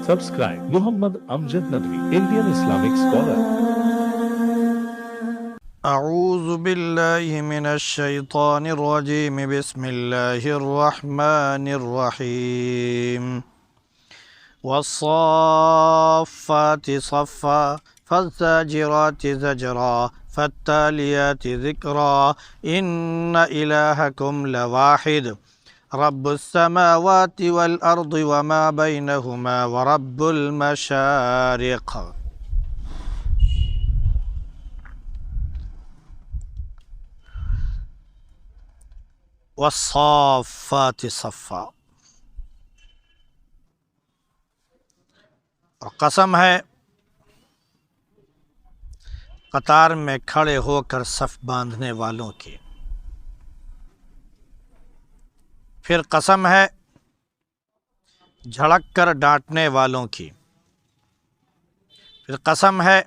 Subscribe Muhammad Amjad Nadwi, Indian Islamic scholar. أعوذ بالله من الشيطان الرجيم بسم الله الرحمن الرحيم والصافات صفا فالزاجرات زجرا فالتاليات ذكرا إن إلهكم لواحد رب السماوات والأرض وما بينهما ورب المشارق. والصافات صفا، اور قسم ہے قطار میں کھڑے ہو کر صف باندھنے والوں کی. پھر قسم ہے جھڑک کر ڈانٹنے والوں کی. پھر قسم ہے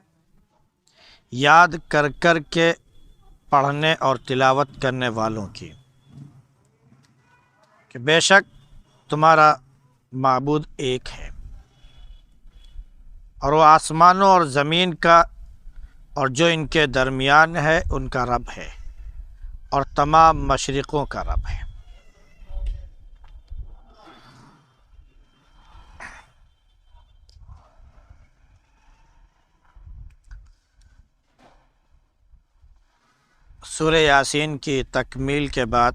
یاد کر کر کے پڑھنے اور تلاوت کرنے والوں کی کہ بے شک تمہارا معبود ایک ہے، اور وہ آسمانوں اور زمین کا اور جو ان کے درمیان ہے ان کا رب ہے، اور تمام مشرقوں کا رب ہے. سورہ یاسین کی تکمیل کے بعد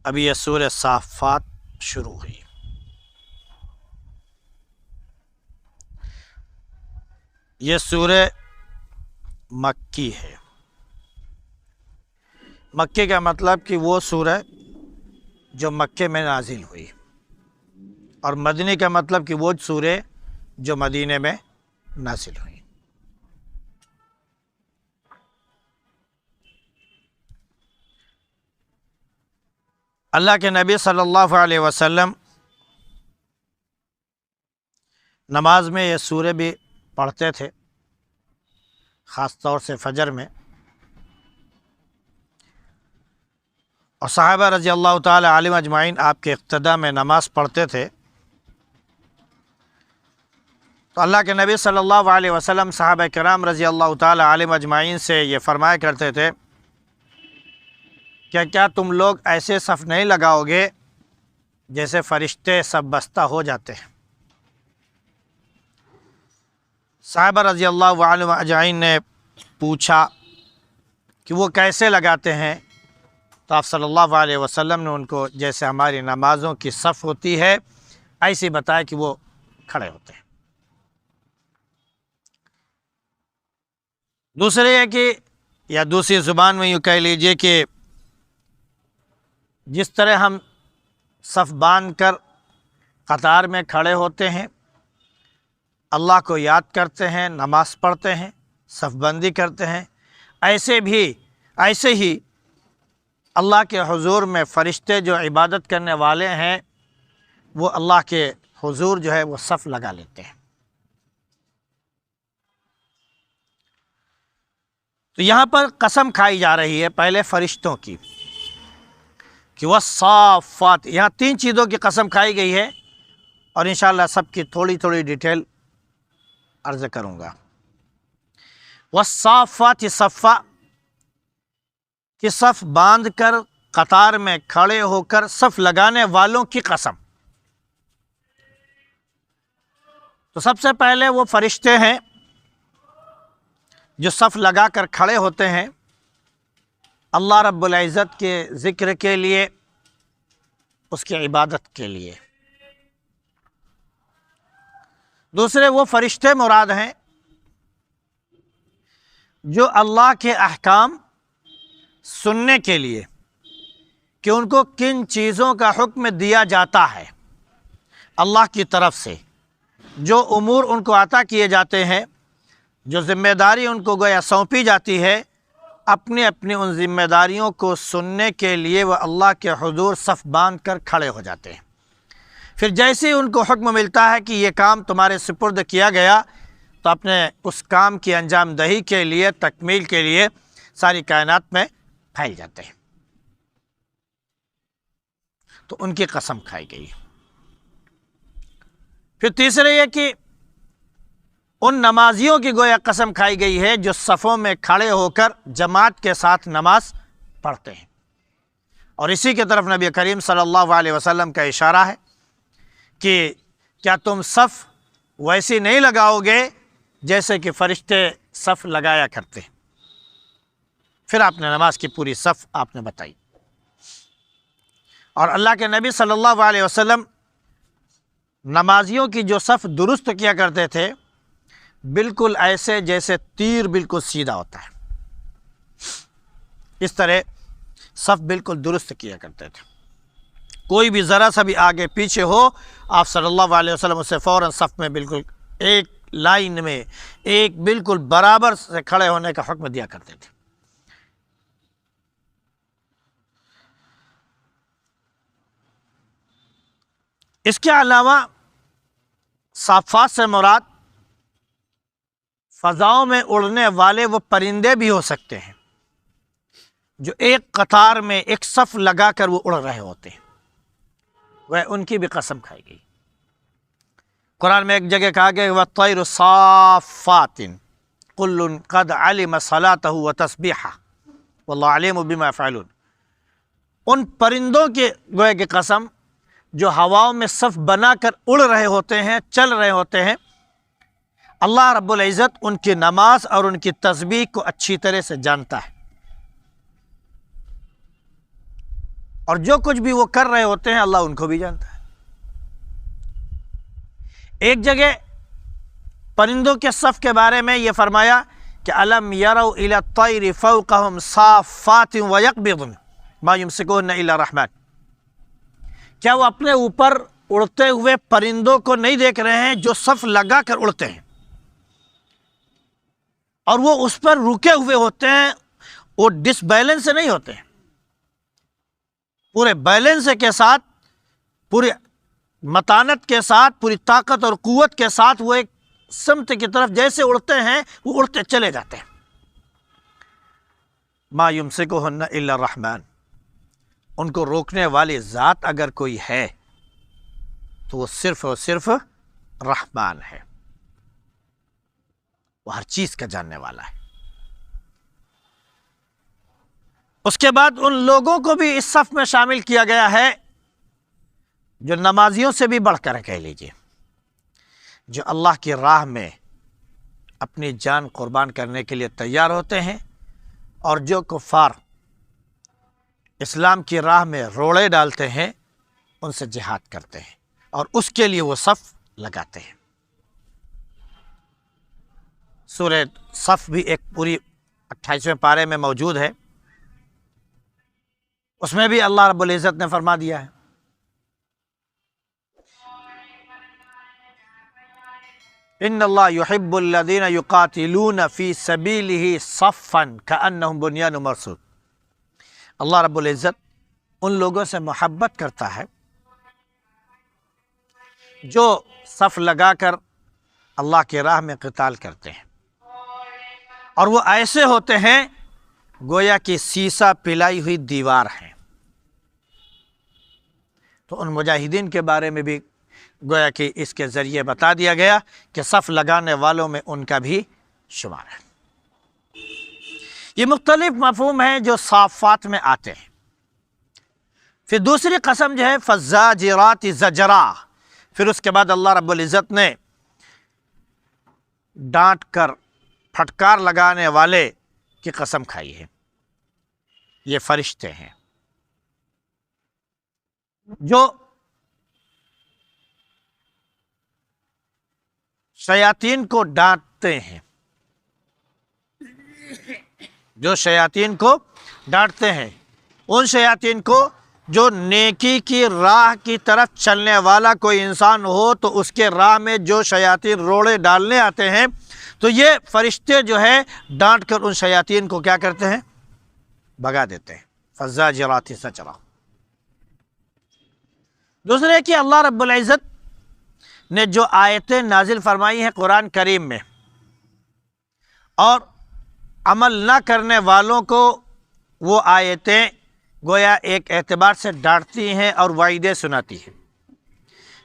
ابھی یہ سورہ صافات شروع ہوئی. یہ سورہ مکی ہے. مکی کا مطلب کہ وہ سورہ جو مکے میں نازل ہوئی، اور مدنی کا مطلب کہ وہ سورہ جو مدینے میں نازل ہوئی. اللہ کے نبی صلی اللہ علیہ وسلم نماز میں یہ سورہ بھی پڑھتے تھے، خاص طور سے فجر میں، اور صحابہ رضی اللہ تعالی عنہم اجمعین آپ کے اقتداء میں نماز پڑھتے تھے. تو اللہ کے نبی صلی اللہ علیہ وسلم صحابہ کرام رضی اللہ تعالی عنہم اجمعین سے یہ فرمایا کرتے تھے کہ کیا تم لوگ ایسے صف نہیں لگاؤ گے جیسے فرشتے سب بستہ ہو جاتے ہیں؟ صحابہ رضی اللہ عنہم اجمعین نے پوچھا کہ وہ کیسے لگاتے ہیں؟ تو آپ صلی اللہ علیہ وسلم نے ان کو جیسے ہماری نمازوں کی صف ہوتی ہے ایسی بتایا کہ وہ کھڑے ہوتے ہیں. دوسرے یہ کہ یا دوسری زبان میں یوں کہہ لیجئے کہ جس طرح ہم صف باندھ کر قطار میں کھڑے ہوتے ہیں، اللہ کو یاد کرتے ہیں، نماز پڑھتے ہیں، صف بندی کرتے ہیں، ایسے ہی اللہ کے حضور میں فرشتے جو عبادت کرنے والے ہیں وہ اللہ کے حضور جو ہے وہ صف لگا لیتے ہیں. تو یہاں پر قسم کھائی جا رہی ہے پہلے فرشتوں کی کہ والصافات، یہاں 3 چیزوں کی قسم کھائی گئی ہے، اور انشاءاللہ سب کی تھوڑی تھوڑی ڈیٹیل عرض کروں گا. والصافات صفا، کہ صف باندھ کر قطار میں کھڑے ہو کر صف لگانے والوں کی قسم. تو سب سے پہلے وہ فرشتے ہیں جو صف لگا کر کھڑے ہوتے ہیں اللہ رب العزت کے ذکر کے لیے، اس کی عبادت کے لیے. دوسرے وہ فرشتے مراد ہیں جو اللہ کے احکام سننے کے لیے کہ ان کو کن چیزوں کا حکم دیا جاتا ہے اللہ کی طرف سے، جو امور ان کو عطا کیے جاتے ہیں، جو ذمہ داری ان کو گویا سونپی جاتی ہے، اپنی ان ذمہ داریوں کو سننے کے لیے وہ اللہ کے حضور صف باندھ کر کھڑے ہو جاتے ہیں. پھر جیسے ہی ان کو حکم ملتا ہے کہ یہ کام تمہارے سپرد کیا گیا، تو اپنے اس کام کی انجام دہی کے لیے، تکمیل کے لیے ساری کائنات میں پھیل جاتے ہیں. تو ان کی قسم کھائی گئی. پھر تیسرے یہ کہ ان نمازیوں کی گویا قسم کھائی گئی ہے جو صفوں میں کھڑے ہو کر جماعت کے ساتھ نماز پڑھتے ہیں، اور اسی کی طرف نبی کریم صلی اللہ علیہ وسلم کا اشارہ ہے کہ کیا تم صف ویسی نہیں لگاؤ گے جیسے کہ فرشتے صف لگایا کرتے ہیں؟ پھر آپ نے نماز کی پوری صف آپ نے بتائی، اور اللہ کے نبی صلی اللہ علیہ وسلم نمازیوں کی جو صف درست کیا کرتے تھے بالکل ایسے جیسے تیر بالکل سیدھا ہوتا ہے، اس طرح صف بالکل درست کیا کرتے تھے، کوئی بھی ذرا سا بھی آگے پیچھے ہو آپ صلی اللہ علیہ وسلم اسے فوراً صف میں بالکل ایک لائن میں ایک بالکل برابر سے کھڑے ہونے کا حکم دیا کرتے تھے۔ اس کے علاوہ صافات سے مراد فضاؤں میں اڑنے والے وہ پرندے بھی ہو سکتے ہیں جو ایک قطار میں ایک صف لگا کر وہ اڑ رہے ہوتے ہیں، وہ ان کی بھی قسم کھائی گئی۔ قرآن میں ایک جگہ کہا گیا وَالطَّيْرُ صَافَّاتٍ كُلٌّ قَدْ عَلِمَ صَلَاتَهُ وَتَسْبِيحَهُ وَاللَّهُ عَلِيمٌ بِمَا يَفْعَلُونَ۔ ان پرندوں کے گویا کی قسم جو ہواؤں میں صف بنا کر اڑ رہے ہوتے ہیں، چل رہے ہوتے ہیں، اللہ رب العزت ان کی نماز اور ان کی تسبیح کو اچھی طرح سے جانتا ہے، اور جو کچھ بھی وہ کر رہے ہوتے ہیں اللہ ان کو بھی جانتا ہے۔ ایک جگہ پرندوں کے صف کے بارے میں یہ فرمایا کہ الم یروا الی الطیر فوقہم صافات ویقبضن ما یمسکہن الا الرحمن، کیا وہ اپنے اوپر اڑتے ہوئے پرندوں کو نہیں دیکھ رہے ہیں جو صف لگا کر اڑتے ہیں اور وہ اس پر رکے ہوئے ہوتے ہیں، وہ ڈس بیلنس سے نہیں ہوتے ہیں، پورے بیلنس کے ساتھ، پوری متانت کے ساتھ، پوری طاقت اور قوت کے ساتھ وہ ایک سمت کی طرف جیسے اڑتے ہیں وہ اڑتے چلے جاتے ہیں۔ ما یمسکہن الا الرحمن، ان کو روکنے والی ذات اگر کوئی ہے تو وہ صرف اور صرف رحمان ہے، وہ ہر چیز کا جاننے والا ہے۔ اس کے بعد ان لوگوں کو بھی اس صف میں شامل کیا گیا ہے جو نمازیوں سے بھی بڑھ کر کہہ لیجیے، جو اللہ کی راہ میں اپنی جان قربان کرنے کے لیے تیار ہوتے ہیں، اور جو کفار اسلام کی راہ میں روڑے ڈالتے ہیں ان سے جہاد کرتے ہیں اور اس کے لیے وہ صف لگاتے ہیں۔ سورہ صف بھی ایک پوری 28ویں پارے میں موجود ہے، اس میں بھی اللہ رب العزت نے فرما دیا ہے ان اللہ یحب الذین یقاتلون فی سبیلہ صفا کأنہم بنیان مرصوص، اللہ رب العزت ان لوگوں سے محبت کرتا ہے جو صف لگا کر اللہ کی راہ میں قتال کرتے ہیں، اور وہ ایسے ہوتے ہیں گویا کہ سیسا پلائی ہوئی دیوار ہیں۔ تو ان مجاہدین کے بارے میں بھی گویا کہ اس کے ذریعے بتا دیا گیا کہ صف لگانے والوں میں ان کا بھی شمار ہے۔ یہ مختلف مفہوم ہیں جو صافات میں آتے ہیں۔ پھر دوسری قسم جو ہے فالزاجرات زجرا، پھر اس کے بعد اللہ رب العزت نے ڈانٹ کر پھٹکار لگانے والے کی قسم کھائی ہے۔ یہ فرشتے ہیں جو شیاطین کو ڈانٹتے ہیں، جو شیاطین کو ڈانٹتے ہیں، ان شیاطین کو جو نیکی کی راہ کی طرف چلنے والا کوئی انسان ہو تو اس کے راہ میں جو شیاطین روڑے ڈالنے آتے ہیں تو یہ فرشتے جو ہے ڈانٹ کر ان شیاطین کو کیا کرتے ہیں؟ بھگا دیتے ہیں۔ فالزاجرات زجرا۔ دوسرے کہ اللہ رب العزت نے جو آیتیں نازل فرمائی ہیں قرآن کریم میں اور عمل نہ کرنے والوں کو وہ آیتیں گویا ایک اعتبار سے ڈانٹتی ہیں اور وعیدیں سناتی ہیں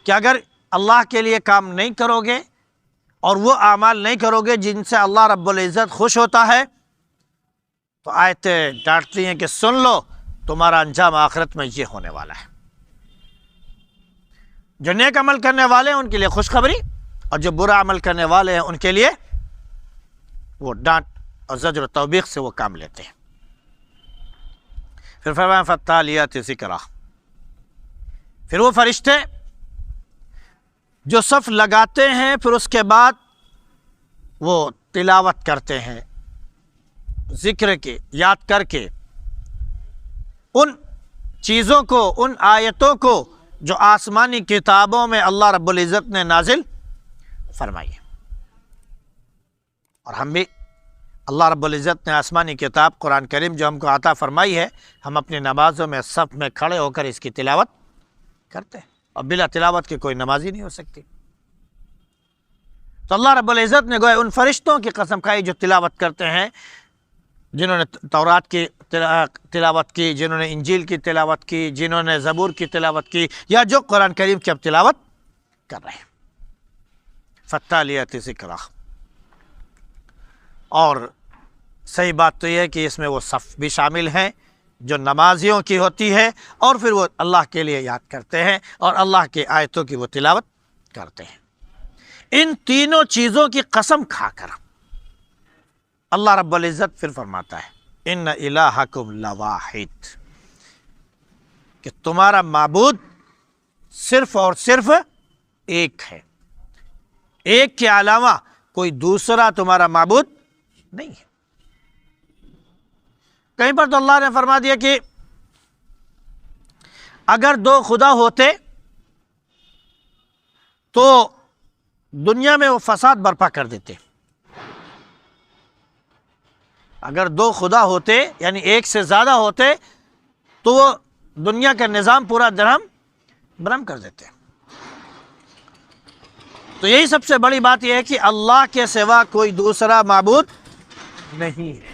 کہ اگر اللہ کے لیے کام نہیں کرو گے اور وہ اعمال نہیں کرو گے جن سے اللہ رب العزت خوش ہوتا ہے، تو آیتیں ڈانٹتی ہیں کہ سن لو تمہارا انجام آخرت میں یہ ہونے والا ہے۔ جو نیک عمل کرنے والے ہیں ان کے لیے خوشخبری، اور جو برا عمل کرنے والے ہیں ان کے لیے وہ ڈانٹ اور زجر و توبیخ سے وہ کام لیتے ہیں۔ پھر فرمایا فالتالیات ذکرا، پھر وہ فرشتے جو صف لگاتے ہیں پھر اس کے بعد وہ تلاوت کرتے ہیں ذکر کے، یاد کر کے ان چیزوں کو، ان آیتوں کو جو آسمانی کتابوں میں اللہ رب العزت نے نازل فرمائی ہے۔ اور ہم بھی اللہ رب العزت نے آسمانی کتاب قرآن کریم جو ہم کو عطا فرمائی ہے، ہم اپنی نمازوں میں صف میں کھڑے ہو کر اس کی تلاوت کرتے ہیں، اور بلا تلاوت کے کوئی نماز ہی نہیں ہو سکتی۔ تو اللہ رب العزت نے گویا ان فرشتوں کی قسم کھائی جو تلاوت کرتے ہیں، جنہوں نے تورات کی تلاوت کی، جنہوں نے انجیل کی تلاوت کی، جنہوں نے زبور کی تلاوت کی، یا جو قرآن کریم کی اب تلاوت کر رہے ہیں۔ فالتالیات ذکرا، اور صحیح بات تو یہ ہے کہ اس میں وہ صف بھی شامل ہیں جو نمازیوں کی ہوتی ہے، اور پھر وہ اللہ کے لیے یاد کرتے ہیں اور اللہ کی آیتوں کی وہ تلاوت کرتے ہیں۔ ان تینوں چیزوں کی قسم کھا کر اللہ رب العزت پھر فرماتا ہے ان الہکم لواحد، کہ تمہارا معبود صرف اور صرف ایک ہے، ایک کے علاوہ کوئی دوسرا تمہارا معبود نہیں ہے۔ کہیں پر تو اللہ نے فرما دیا کہ اگر دو خدا ہوتے تو دنیا میں وہ فساد برپا کر دیتے۔ اگر دو خدا ہوتے یعنی ایک سے زیادہ ہوتے تو وہ دنیا کا نظام پورا درہم برہم کر دیتے۔ تو یہی سب سے بڑی بات یہ ہے کہ اللہ کے سوا کوئی دوسرا معبود نہیں ہے،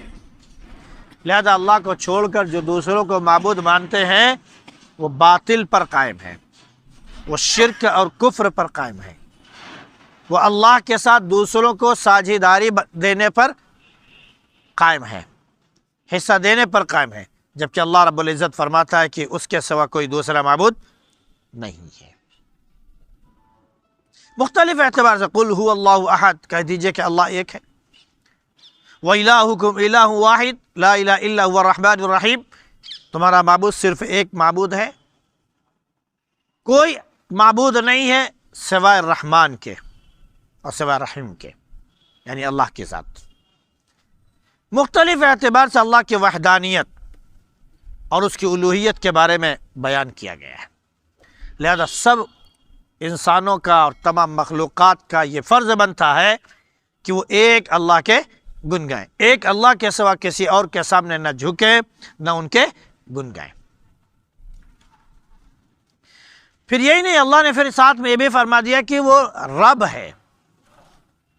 لہذا اللہ کو چھوڑ کر جو دوسروں کو معبود مانتے ہیں وہ باطل پر قائم ہے، وہ شرک اور کفر پر قائم ہے، وہ اللہ کے ساتھ دوسروں کو ساجھیداری دینے پر قائم ہے، حصہ دینے پر قائم ہے، جبکہ اللہ رب العزت فرماتا ہے کہ اس کے سوا کوئی دوسرا معبود نہیں ہے۔ مختلف اعتبار سے قل هو اللہ احد، کہہ دیجئے کہ اللہ ایک ہے۔ وَإِلَٰهُكُمْ إِلَٰهٌ وَاحِدٌ لَا إِلَٰهَ إِلَّا هُوَ الرَّحْمَٰنُ الرَّحِيمُ، تمہارا معبود صرف ایک معبود ہے، کوئی معبود نہیں ہے سوائے رحمان کے اور سوائے رحیم کے، یعنی اللہ کی ذات۔ مختلف اعتبار سے اللہ کی وحدانیت اور اس کی الوہیت کے بارے میں بیان کیا گیا ہے، لہذا سب انسانوں کا اور تمام مخلوقات کا یہ فرض بنتا ہے کہ وہ ایک اللہ کے گن گائیں، ایک اللہ کے سوا کسی اور کے سامنے نہ جھکیں نہ ان کے گن گائیں۔ پھر یہی نہیں، اللہ نے پھر ساتھ میں یہ بھی فرما دیا کہ وہ رب ہے۔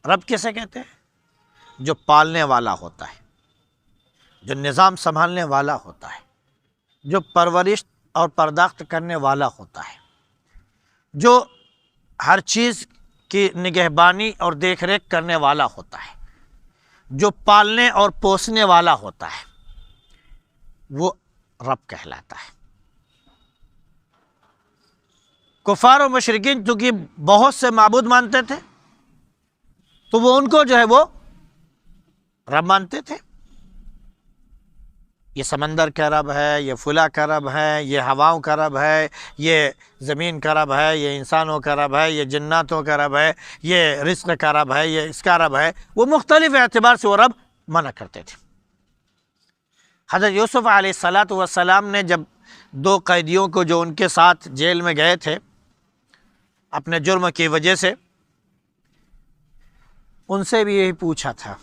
رب کیسے کہتے ہیں؟ جو پالنے والا ہوتا ہے، جو نظام سنبھالنے والا ہوتا ہے، جو پرورش اور پرداخت کرنے والا ہوتا ہے، جو ہر چیز کی نگہبانی اور دیکھ ریکھ کرنے والا ہوتا ہے، جو پالنے اور پوسنے والا ہوتا ہے، وہ رب کہلاتا ہے۔ کفار و مشرکین چونکہ بہت سے معبود مانتے تھے تو وہ ان کو جو ہے وہ رب مانتے تھے، یہ سمندر کا رب ہے، یہ فلاں کا رب ہے، یہ ہواؤں کا رب ہے، یہ زمین کا رب ہے، یہ انسانوں کا رب ہے، یہ جناتوں کا رب ہے، یہ رزق کا رب ہے، یہ اس کا رب ہے۔ وہ مختلف اعتبار سے وہ رب منع کرتے تھے۔ حضرت یوسف علیہ السلام نے جب دو قیدیوں کو جو ان کے ساتھ جیل میں گئے تھے اپنے جرم کی وجہ سے، ان سے بھی یہی پوچھا تھا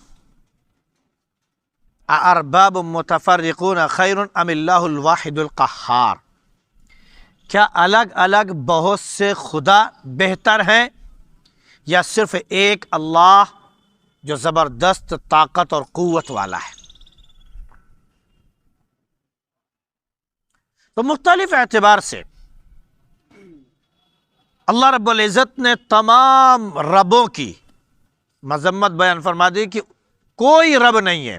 اَأَرْبَابٌ مُتَفَرِّقُونَ خَيْرٌ أَمِ اللَّهُ الْوَاحِدُ الْقَهَّارُ، کیا الگ الگ بہت سے خدا بہتر ہیں یا صرف ایک اللہ جو زبردست طاقت اور قوت والا ہے؟ تو مختلف اعتبار سے اللہ رب العزت نے تمام ربوں کی مذمت بیان فرما دی کہ کوئی رب نہیں ہے،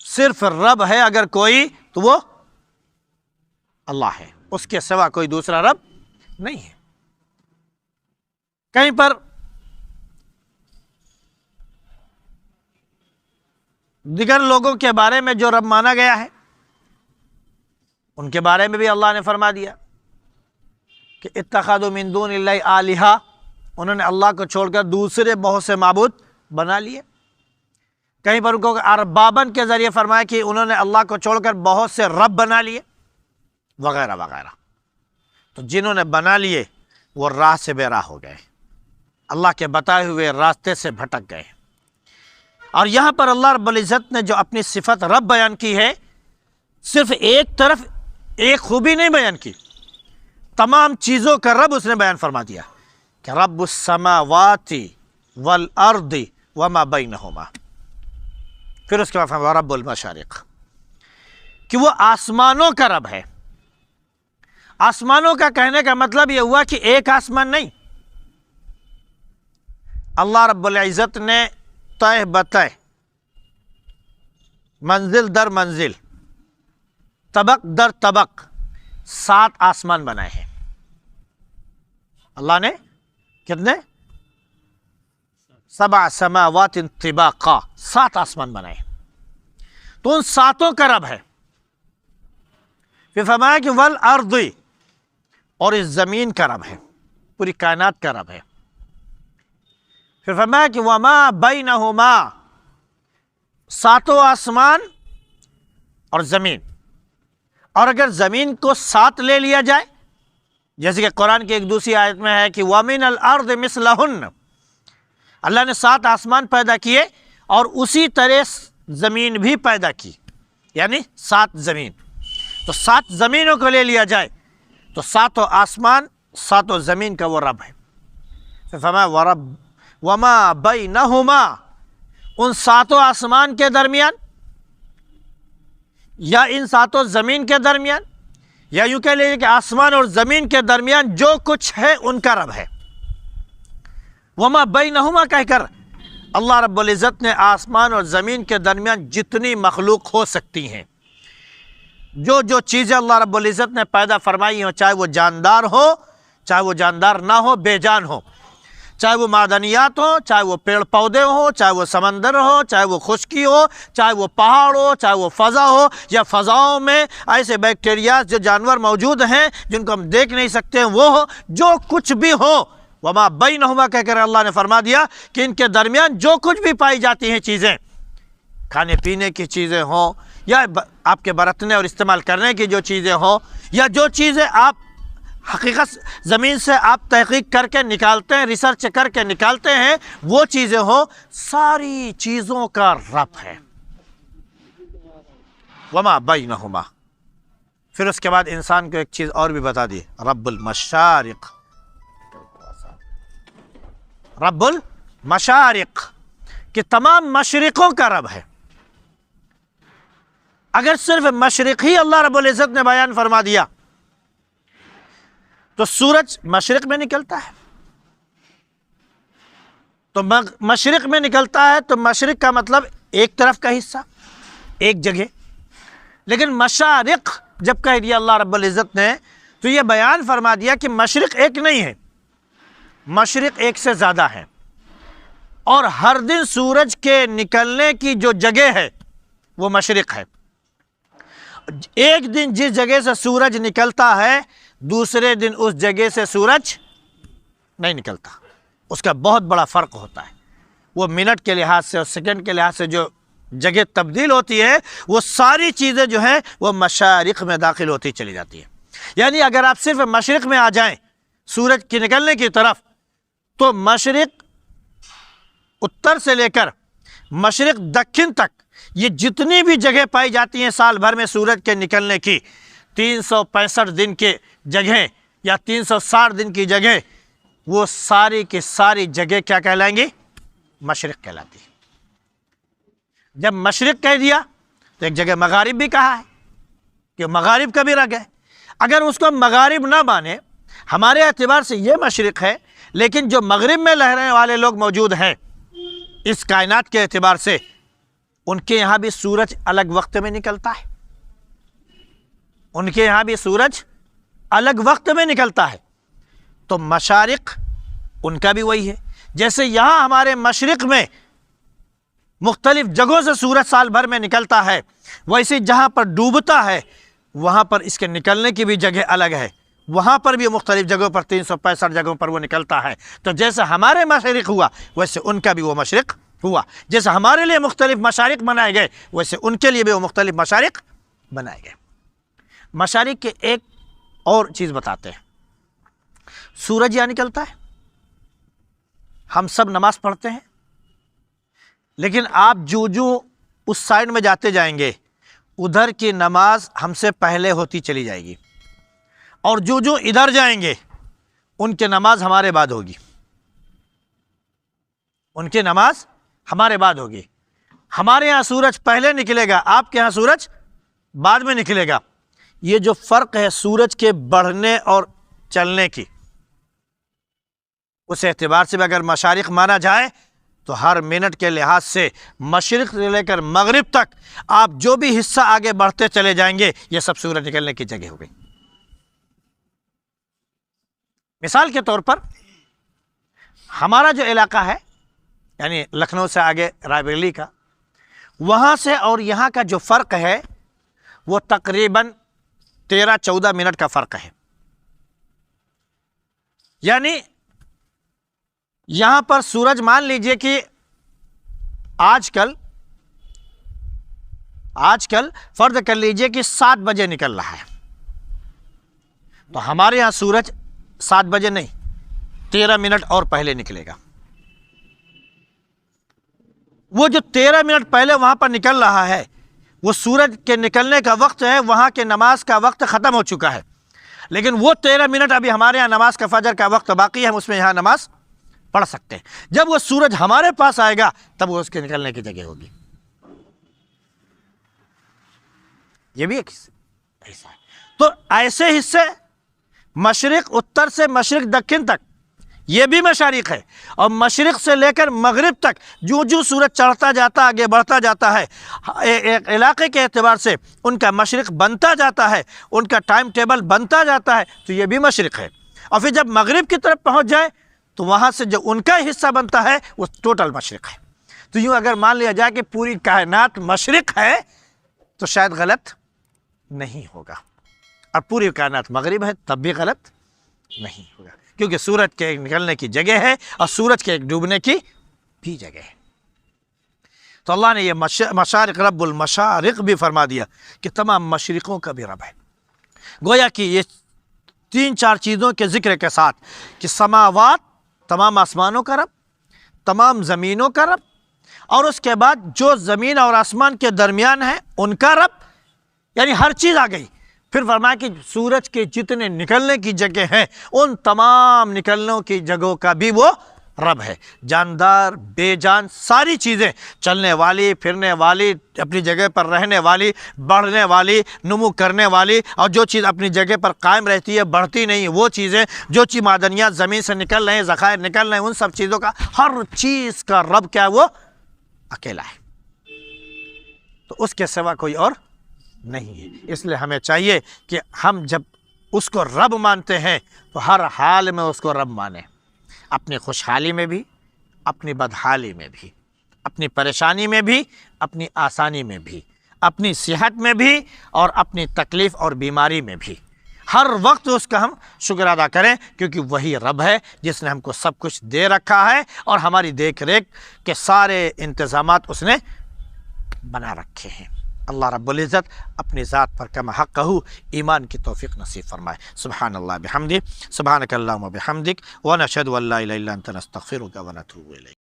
صرف رب ہے اگر کوئی تو وہ اللہ ہے، اس کے سوا کوئی دوسرا رب نہیں ہے۔ کہیں پر دیگر لوگوں کے بارے میں جو رب مانا گیا ہے ان کے بارے میں بھی اللہ نے فرما دیا کہ اتخذوا من دون اللہ آلہہ، انہوں نے اللہ کو چھوڑ کر دوسرے بہت سے معبود بنا لیے۔ کہیں پر ان کو اربابن کے ذریعے فرمایا کہ انہوں نے اللہ کو چھوڑ کر بہت سے رب بنا لیے وغیرہ وغیرہ۔ تو جنہوں نے بنا لیے وہ راہ سے بے راہ ہو گئے، اللہ کے بتائے ہوئے راستے سے بھٹک گئے۔ اور یہاں پر اللہ رب العزت نے جو اپنی صفت رب بیان کی ہے، صرف ایک طرف ایک خوبی نہیں بیان کی، تمام چیزوں کا رب اس نے بیان فرما دیا کہ رب السماوات والارض وما بینہما۔ پھر اس کے بعد فرمایا رب المشارق، کہ وہ آسمانوں کا رب ہے۔ آسمانوں کا کہنے کا مطلب یہ ہوا کہ ایک آسمان نہیں، اللہ رب العزت نے تہ بتہ، منزل در منزل، طبق در طبق 7 آسمان بنائے ہیں۔ اللہ نے کتنے؟ 7 سماوات طباقا، 7 آسمان بنائے۔ تو ان 7 کا رب ہے۔ پھر فرمایا کہ والارض، اور اس زمین کا رب ہے، پوری کائنات کا رب ہے۔ پھر فرمایا کہ وما بینہما، 7 آسمان اور زمین۔ اور اگر زمین کو 7 لے لیا جائے، جیسے کہ قرآن کی ایک دوسری آیت میں ہے کہ وَمِنَ الْأَرْضِ مِثْلَهُنَّ، اللہ نے 7 آسمان پیدا کیے اور اسی طرح زمین بھی پیدا کی، یعنی 7 زمین۔ تو 7 زمینوں کو لے لیا جائے تو 7 آسمان 7 زمین کا وہ رب ہے۔ پھر فرمایا وَرَبْ وَمَا بَيْنَهُمَا، ان 7 آسمان کے درمیان یا ان 7 زمین کے درمیان، یا یوں کہہ لیجیے کہ آسمان اور زمین کے درمیان جو کچھ ہے ان کا رب ہے۔ وما بینہما کہہ کر اللہ رب العزت نے آسمان اور زمین کے درمیان جتنی مخلوق ہو سکتی ہیں، جو جو چیزیں اللہ رب العزت نے پیدا فرمائی ہوں، چاہے وہ جاندار ہو، چاہے وہ جاندار نہ ہو، بے جان ہو، چاہے وہ معدنیات ہو، چاہے وہ پیڑ پودے ہو، چاہے وہ سمندر ہو، چاہے وہ خشکی ہو، چاہے وہ پہاڑ ہو، چاہے وہ فضا ہو، یا فضاؤں میں ایسے بیکٹیریاز جو جانور موجود ہیں جن کو ہم دیکھ نہیں سکتے ہیں وہ ہو، جو کچھ بھی ہو، وما بینہما کہہ کر اللہ نے فرما دیا کہ ان کے درمیان جو کچھ بھی پائی جاتی ہیں چیزیں، کھانے پینے کی چیزیں ہوں یا آپ کے برتنے اور استعمال کرنے کی جو چیزیں ہوں، یا جو چیزیں آپ حقیقت زمین سے آپ تحقیق کر کے نکالتے ہیں، ریسرچ کر کے نکالتے ہیں، وہ چیزیں ہوں، ساری چیزوں کا رب ہے۔ وما بینہما، پھر اس کے بعد انسان کو ایک چیز اور بھی بتا دی، رب المشارق، رب المشارق، کہ تمام مشرقوں کا رب ہے۔ اگر صرف مشرق ہی اللہ رب العزت نے بیان فرما دیا تو سورج مشرق میں نکلتا ہے، تو مشرق میں نکلتا ہے تو مشرق کا مطلب ایک طرف کا حصہ، ایک جگہ۔ لیکن مشارق جب کہہ دیا اللہ رب العزت نے تو یہ بیان فرما دیا کہ مشرق ایک نہیں ہے، مشرق ایک سے زیادہ ہے، اور ہر دن سورج کے نکلنے کی جو جگہ ہے وہ مشرق ہے۔ ایک دن جس جگہ سے سورج نکلتا ہے دوسرے دن اس جگہ سے سورج نہیں نکلتا، اس کا بہت بڑا فرق ہوتا ہے۔ وہ منٹ کے لحاظ سے اور سیکنڈ کے لحاظ سے جو جگہ تبدیل ہوتی ہے، وہ ساری چیزیں جو ہیں وہ مشارق میں داخل ہوتی چلی جاتی ہیں۔ یعنی اگر آپ صرف مشرق میں آ جائیں سورج کی نکلنے کی طرف، تو مشرق اتر سے لے کر مشرق دکن تک یہ جتنی بھی جگہ پائی جاتی ہیں سال بھر میں سورج کے نکلنے کی، 365 دن کے جگہ یا 360 دن کی جگہ، وہ ساری کی ساری جگہ کیا کہلائیں گی؟ مشرق کہلاتی ہے۔ جب مشرق کہہ دیا تو ایک جگہ مغارب بھی کہا ہے کہ مغارب کا بھی رگ ہے۔ اگر اس کو مغارب نہ مانے، ہمارے اعتبار سے یہ مشرق ہے، لیکن جو مغرب میں رہنے والے لوگ موجود ہیں اس کائنات کے اعتبار سے، ان کے یہاں بھی سورج الگ وقت میں نکلتا ہے، ان کے یہاں بھی سورج الگ وقت میں نکلتا ہے۔ تو مشارق ان کا بھی وہی ہے، جیسے یہاں ہمارے مشرق میں مختلف جگہوں سے سورج سال بھر میں نکلتا ہے، ویسے جہاں پر ڈوبتا ہے وہاں پر اس کے نکلنے کی بھی جگہ الگ ہے، وہاں پر بھی مختلف جگہوں پر 365 جگہوں پر وہ نکلتا ہے۔ تو جیسے ہمارے مشرق ہوا ویسے ان کا بھی وہ مشرق ہوا، جیسے ہمارے لیے مختلف مشارق بنائے گئے ویسے ان کے لیے بھی وہ مختلف مشارق بنائے گئے۔ مشارق کے ایک اور چیز بتاتے ہیں، سورج یہاں نکلتا ہے، ہم سب نماز پڑھتے ہیں، لیکن آپ جو اس سائڈ میں جاتے جائیں گے ادھر کی نماز ہم سے پہلے ہوتی چلی جائے گی، اور جو ادھر جائیں گے ان کی نماز ہمارے بعد ہوگی، ان کی نماز ہمارے بعد ہوگی۔ ہمارے یہاں سورج پہلے نکلے گا، آپ کے یہاں سورج بعد میں نکلے گا۔ یہ جو فرق ہے سورج کے بڑھنے اور چلنے کی، اس اعتبار سے بھی اگر مشارق مانا جائے تو ہر منٹ کے لحاظ سے مشرق سے لے کر مغرب تک آپ جو بھی حصہ آگے بڑھتے چلے جائیں گے یہ سب سورج نکلنے کی جگہ ہو گئی۔ مثال کے طور پر ہمارا جو علاقہ ہے یعنی لکھنؤ سے آگے رائے بریلی کا، وہاں سے اور یہاں کا جو فرق ہے وہ تقریباً 13-14 منٹ کا فرق ہے۔ یعنی یہاں پر سورج مان لیجئے کہ آج کل فرض کر لیجئے کہ 7 بجے نکل رہا ہے، تو ہمارے یہاں سورج 7 بجے نہیں 13 منٹ اور پہلے نکلے گا۔ وہ جو 13 منٹ پہلے وہاں پر نکل رہا ہے وہ سورج کے نکلنے کا وقت ہے، وہاں کے نماز کا وقت ختم ہو چکا ہے، لیکن وہ 13 منٹ ابھی ہمارے یہاں نماز کا فجر کا وقت باقی ہے، ہم اس میں یہاں نماز پڑھ سکتے ہیں۔ جب وہ سورج ہمارے پاس آئے گا تب وہ اس کے نکلنے کی جگہ ہوگی۔ یہ بھی ایک ایسا ہے۔ تو ایسے حصے مشرق اتر سے مشرق دکن تک یہ بھی مشارق ہے، اور مشرق سے لے کر مغرب تک جو سورج چڑھتا جاتا آگے بڑھتا جاتا ہے، ایک علاقے کے اعتبار سے ان کا مشرق بنتا جاتا ہے، ان کا ٹائم ٹیبل بنتا جاتا ہے، تو یہ بھی مشرق ہے۔ اور پھر جب مغرب کی طرف پہنچ جائے تو وہاں سے جو ان کا حصہ بنتا ہے وہ ٹوٹل مشرق ہے۔ تو یوں اگر مان لیا جائے کہ پوری کائنات مشرق ہے تو شاید غلط نہیں ہوگا، اور پوری کائنات مغرب ہے تب بھی غلط نہیں ہوگا، کیونکہ سورج کے ایک نکلنے کی جگہ ہے اور سورج کے ایک ڈوبنے کی بھی جگہ ہے۔ تو اللہ نے یہ مشارق رب المشارق بھی فرما دیا کہ تمام مشرقوں کا بھی رب ہے۔ گویا کہ یہ 3-4 چیزوں کے ذکر کے ساتھ کہ سماوات تمام آسمانوں کا رب، تمام زمینوں کا رب، اور اس کے بعد جو زمین اور آسمان کے درمیان ہے ان کا رب، یعنی ہر چیز آ گئی۔ پھر فرمایا کہ سورج کے جتنے نکلنے کی جگہ ہیں ان تمام نکلنے کی جگہوں کا بھی وہ رب ہے۔ جاندار بے جان ساری چیزیں، چلنے والی، پھرنے والی، اپنی جگہ پر رہنے والی، بڑھنے والی، نمو کرنے والی، اور جو چیز اپنی جگہ پر قائم رہتی ہے بڑھتی نہیں، وہ چیزیں، جو چیز معدنیات زمین سے نکل رہے ہیں، ذخائر نکل رہے ہیں، ان سب چیزوں کا ہر چیز کا رب کیا ہے؟ وہ اکیلا ہے، تو اس کے سوا کوئی اور نہیں ہے۔ اس لیے ہمیں چاہیے کہ ہم جب اس کو رب مانتے ہیں تو ہر حال میں اس کو رب مانیں، اپنی خوشحالی میں بھی، اپنی بدحالی میں بھی، اپنی پریشانی میں بھی، اپنی آسانی میں بھی، اپنی صحت میں بھی، اور اپنی تکلیف اور بیماری میں بھی، ہر وقت اس کا ہم شکر ادا کریں، کیونکہ وہی رب ہے جس نے ہم کو سب کچھ دے رکھا ہے اور ہماری دیکھ ریکھ کے سارے انتظامات اس نے بنا رکھے ہیں۔ اللہ رب العزت اپنی ذات پر کما حق کہو ایمان کی توفیق نصیب فرمائے۔ سبحان اللہ بحمدہ، سبحانک اللہم وبحمدک، ونشہد ان لا الہ الا انت نستغفرک ونتوب الیک۔